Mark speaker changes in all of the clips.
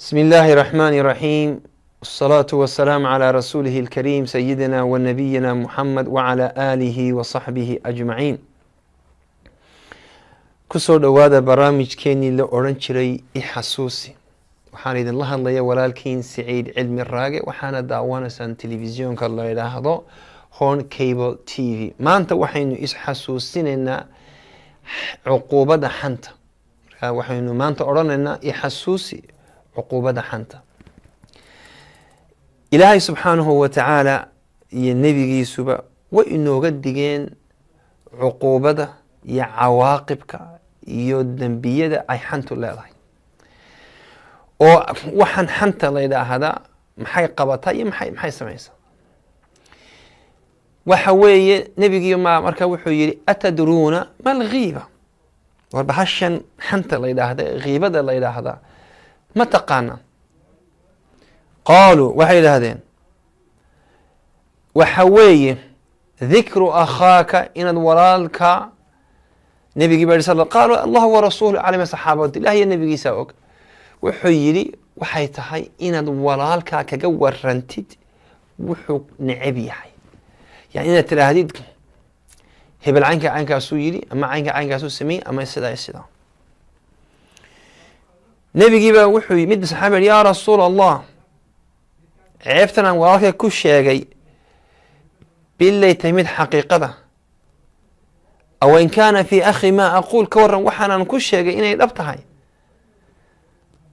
Speaker 1: بسم الله الرحمن الرحيم والصلاة والسلام على رسوله الكريم سيدنا ونبينا محمد وعلى آله وصحبه أجمعين كسر دوادا برامج كيني لأورنشري إحسوسي وحان إذن الله الله يولالكين سعيد علم الراقع وحان دعوانا سان تلفزيون كالله يلاحظو هون كيبل تي في ما أنت وحينو إحسوسين إن عقوبة حنت وحينو ما أنت أورننا إحسوسي عقوبة حنت إلهي سبحانه وتعالى ينبغي سبا وإنه قدقين عقوبة يا عواقبك يودن بيدا أي حنت الله وحن حنت الله هذا محي قبطي محي سميسا وحوي نبي ما مركا وحوي أتدرون ما الغيبة وبحشن حنت الله هذا غيبة الله هذا ما تقانا قالوا وحي هذين وحوي ذكر أخاك إن ورالك نبي صلى الله عليه وسلم قالوا الله ورسوله على صحابة الله هي النبي ساوك وحيلي وحيتهي إن ورالك كجور رنتد وحو نعبي حي يعني إن تلاهديد هبل عنك سويلي أما عنك سو سمي أما السدا نبي جيبه وحوي مد صحابة يا رسول الله عرفتنا وراك كل شيء بالله تمد حقيقته أو إن كان في أخي ما أقول كورا وحنا كل شيء إني لبتهاي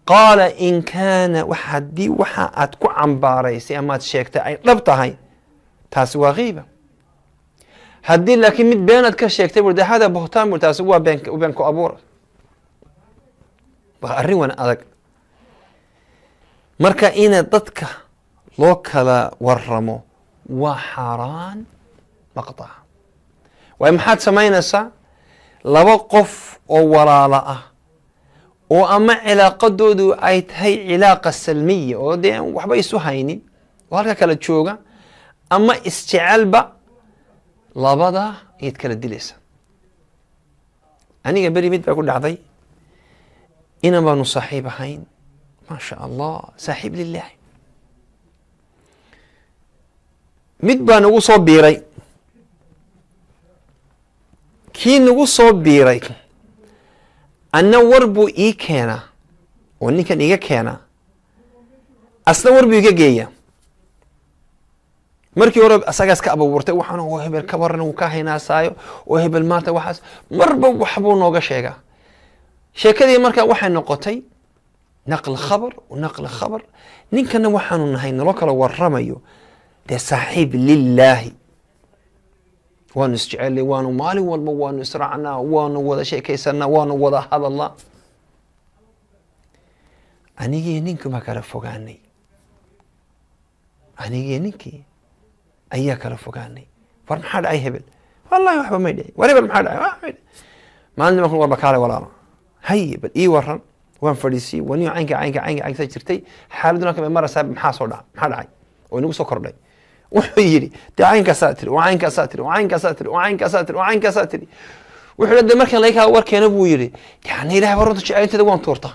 Speaker 1: قال إن كان وحدي أتكو عن باريسي أما تشيكت أي لبتهاي تاسوا غيبة هدي لكن مد بينات كشيكت برد هذا بهتان برد تاسوا بينك وبينكو أبور بغري وانا أدق مركا إنا ضدك لوكلا ورمو وحران مقطع وإمحاد سمينسا لوقف وورالاء وأما علاقة دودو أيتهي علاقة سلمية ودين وحبا يسوهيني وهلكا كلا تشوغا أما استعالبا لابدا يتكلا الدليسا أني قبري ميد بقول لعضي إنما نصاحب هين ما شاء الله صاحب لله مدبا نغو صوب بيري كي نغو صوب بيري أنا وربو إي كينا واني كان إيجا كينا أصلا وربو إيجا جيا مركي ورب أساقاس كأبو ورتي وحانا وهبل كبرنا وكاهينا سايو وهبل ماتا وحاس مربو وحبو نوغا شيغا sheekadii markaa waxay noqotay naql khabar ونقل khabar ninkana waxaanu nahay nalo kala waramayo de saaxiib lillahi waanu isjecel waanu maalin walba waanu israacnaa waanu wada sheekaysanaa waanu wada hadalnaa anigii ninkii ma kala fogaanay anigii ninkii ayaa kala fogaanay war maxaa dhacay hebel wallahi waxba ma dhicin war hebel maxaa dhacay maalin ma kun warba kaale walaalo هاي بل إيه ورن وان فريسي ونيو عينك سجرتي حالدنا كم مرة ساب محاصر محل عين ونقول سكر لي وحيري تعينك ساتر وعينك ساتر وعينك ساتر وعينك ساتر وعينك ساتر وحنا ده مركن ليك هور كان أبو يري يعني لا برضو شيء أنت دوان تورته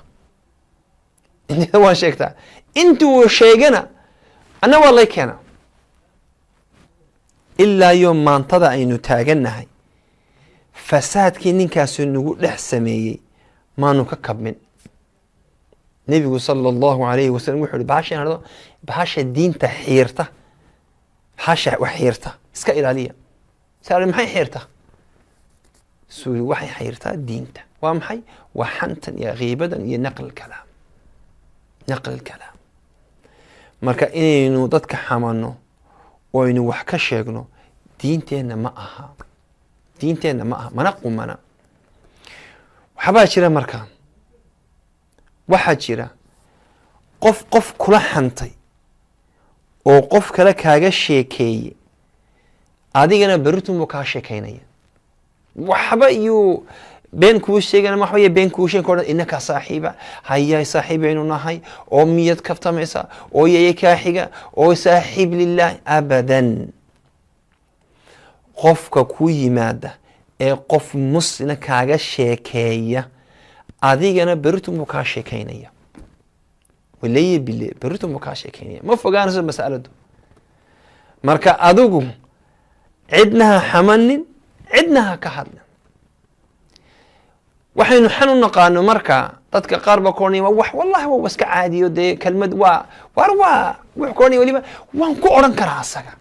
Speaker 1: أنت دوان شيكتا أنتوا شيءنا أنا والله كنا إلا يوم ما انتظر إنه تاجنا هاي فساد كنين كاسو نقول لحسمي ما نككب من نبي صلى الله عليه وسلم وحول بحاشا الدين تحيرته بحاشا وحيرته اسكا إلالية سأل محي حيرته سوري وحي حيرته الدين ومحي وحنتا يا غيبدا يا نقل الكلام مركا إنو ضدك حمانو وإنو وحكا شيغنو دينتين معها ما نقوم منا وحبا جيرا مركا waxaa jira qof kula xantay oo qof kale kaaga sheekeeyay adigana baritum ka sheekeynaya waxba iyo been ku sheegana ma waxba been ku sheegay kooda inaka saaxiiba hayay saaxiibeynu nahay oo miyad kaftamaysa oo yey ka xiga oo saaxiib lillaah abadan qofka ku yimaada ee qof muslina kaaga sheekeeya adigana baritum ka sheekeynaya ولي بالله بريتو مكاشي كينيا ما فوقان سو مسألته مركا أدوغو عدناها حمنن عدناها كحدنا waxaynu xan u naqaano marka dadka qaar ba koonay wax wallahi waa iska caadiyo de kelmad waa wax koonay waliba waan ku oran karaa asaga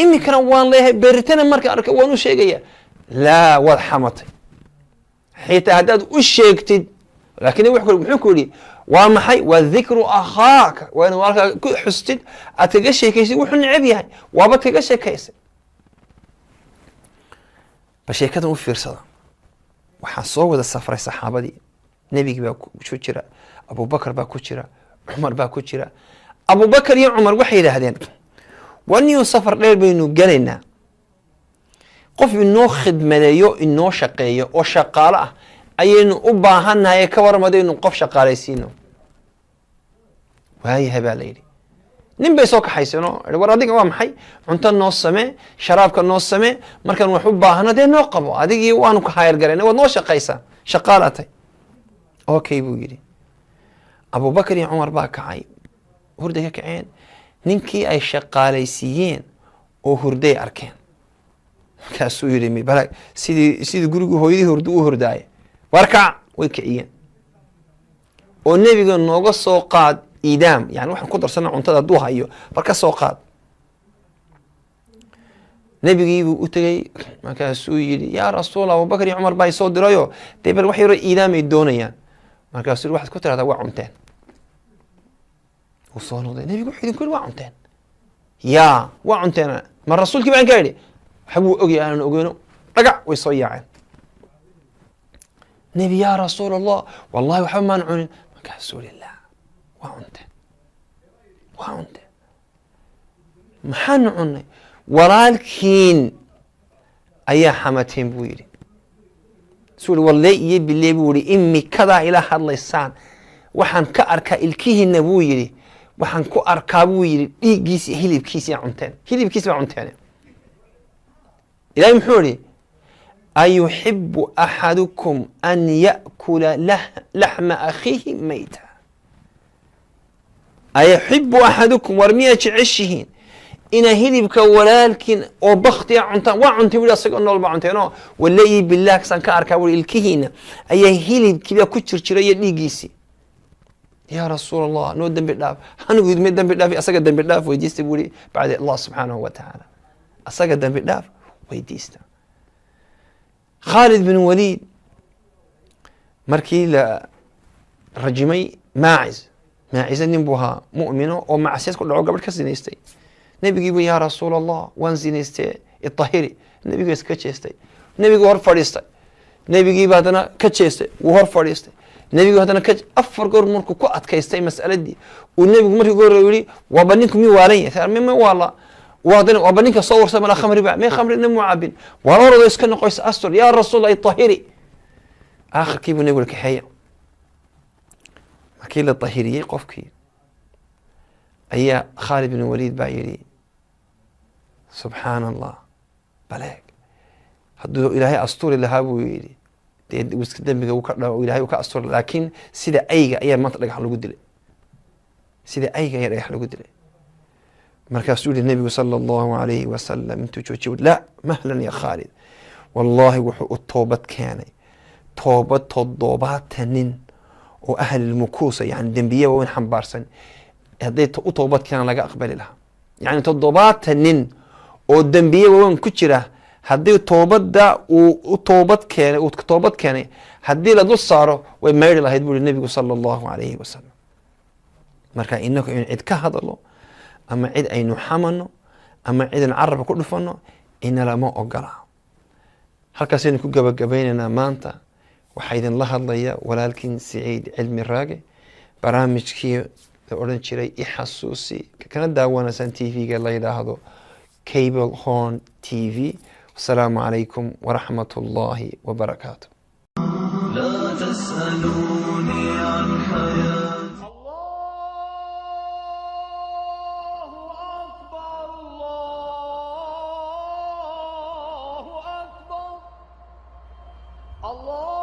Speaker 1: imikana waan leeyahay beritana marka arka waan u sheegaya laa wad xamatay xitaa haddaad u sheegtid laakiin wuxuu ku yidhi waa maxay waa dikru akhaaka waa inaad walaalkaa ku xustid aad kaga sheekaysid wuxuu necab yahay waabad kaga sheekaysay ba sheekadan u fiirsada waxaa soo wada safray saxaabadii nebigi baa ku jira abubakar baa ku jira cumar baa ku jira abubakar iyo cumar waxay yidhaahdeen waniyo safar dheer baynu gelaynaa qof inoo khidmadeeyo inoo shaqeeyo oo shaqaalo ah ayaynu u baahannahay ka warmadaynu qof shaqaalaysiino waayahay baa la yidhi nin bay soo kaxaysano war adiga waa maxay cunto noo samee sharaabka noo samee markaan wax u baahno dee noo qabo adigii waanu ka hayr galayna waad noo shaqaysaa shaqaalatay okay buu yidhi abubakar iyo cumar baa kacay hurday ka kaceen ninkii ay shaqaalaysiiyeen oo hurday arkeen markaasuu yidhi bala sidii gurigu hooyadii hurdu u hurdaaya warkac way kiciyeen oo nebiga nooga soo qaad idaam yani waxaan ku darsana cuntada hadduu hayo bal ka soo qaad nebigiibuu u tegey markaasuu yidhi yaa rasuul abubakar iyo cumar baa soo dirayo dee bal wax yaroo idaamay doonayaan markaasuu yidhi waxaad ku tirahdaa waa cunteen wuu soo noqday nebigu wuxuu idinku yidhi waa cunteen yaa waa cunteen ma rasuulkii baan ka idhi waxbuu ogyahay aanan ogeyno dhagac way soo yaaceen nebi yaa rasuul allah wallahi waxba maan cunin markaasuu yidhi laa waa cunteen waa cunteen maxaanu cunnay walaalkiin ayaa xamateen buu yidhi suu yidhi wallee iyo bilee buu yidhi imikadaa ila hadlaysaan waxaan ka arkaa ilkihiina buu yidhi waxaan ku arkaa buu yidhi dhiiggiisi hilibkiisi cunteen hilibkiisi baa cunteen ilaahay muxuu yidhi ayuxibu axadukum an ya'kula laxma akhiihi mayta ayuxibu axadukum war miyaa jeceshihiin inaa hilibka walaalkiin oo baktiya cuntaan waa cuntay wili asagoo nool baa cunteenoo walayi bilah kasaan ka arkaa wili ilkihiina ayaa hilibkiibaa ku jirjira iyo dhiiggiisii yaa rasuul allah noo dembi dhaaf anigu idme dembi dhaaf asaga dembi dhaaf weydiista buu yihi bacda allah subxaanahu wa tacaala asaga dembi dhaaf weydiista khaalid bin waliid markii la rajimay maacis nin buu ahaa mu'mino oo macsiyad ku dhaco gabadh ka sinaystay nebigiibu yaa rasuul allah waan sinaystee itahiri nebigu iska jeestay nebigu hor fadhiistay nebigiiba haddana ka jeestay wuu hor fadhiistay nebigu haddana afar goor markuu ku adkaystay mas'aladii uu nebigu markii ugu horreey yidhi waaba ninku mi waalan yahay ma waala waaba ninka soo warsa malaa khamri ba mee khamrina muu cabin waa orado iska noqoysa astur yaa rasuul allah itahiri aakhirkii buu nebigu kaxeeya markii la tahiriyey qofkii ayaa khaalid bin waliid baa yidhi subxaana allah baleeg hadduu ilaahay asturi lahaa buu yidhi dee iska dembiga ilaahay uu ka asturi laakiin sida ayga ayaa maanta dhagax lagu dilay sida ayga ayaa dhagax lagu dilay markaasuu yihi nebigu sala allahu alayhi wasalam intuu joojiy la mahlan ya khaalid wallaahi wuxuu u toobad keenay toobad 7 nin oo ahlilmukuusa yani dembiye waaweyn xambaarsan hadday u toobad keenaan laga aqbali lahaa yani 7 nin oo dembiye waaweyn ku jira haddii toobadda uu toobad keenay haddii la dul saaro way mayri lahayd buu yihi nebigu sala allahu alayhi wasalam marka inagu in cid ka hadalo ama cid aynu xamano ama cidan carabka ku dhufano ina lama ogola halkaasaynu ku gabagabaynaynaa maanta waxaa idinla hadlaya walaalkiin Siciid Cilmi Raage barnaamijkii la odhan jiray ixasuusi kana daawanaysan tv-ga la yidhaahdo Cable Horn TV. Assalaamu calaykum waraxmatullaahi wabarakaatu.
Speaker 2: لا تسألوني عن حياتي
Speaker 3: الله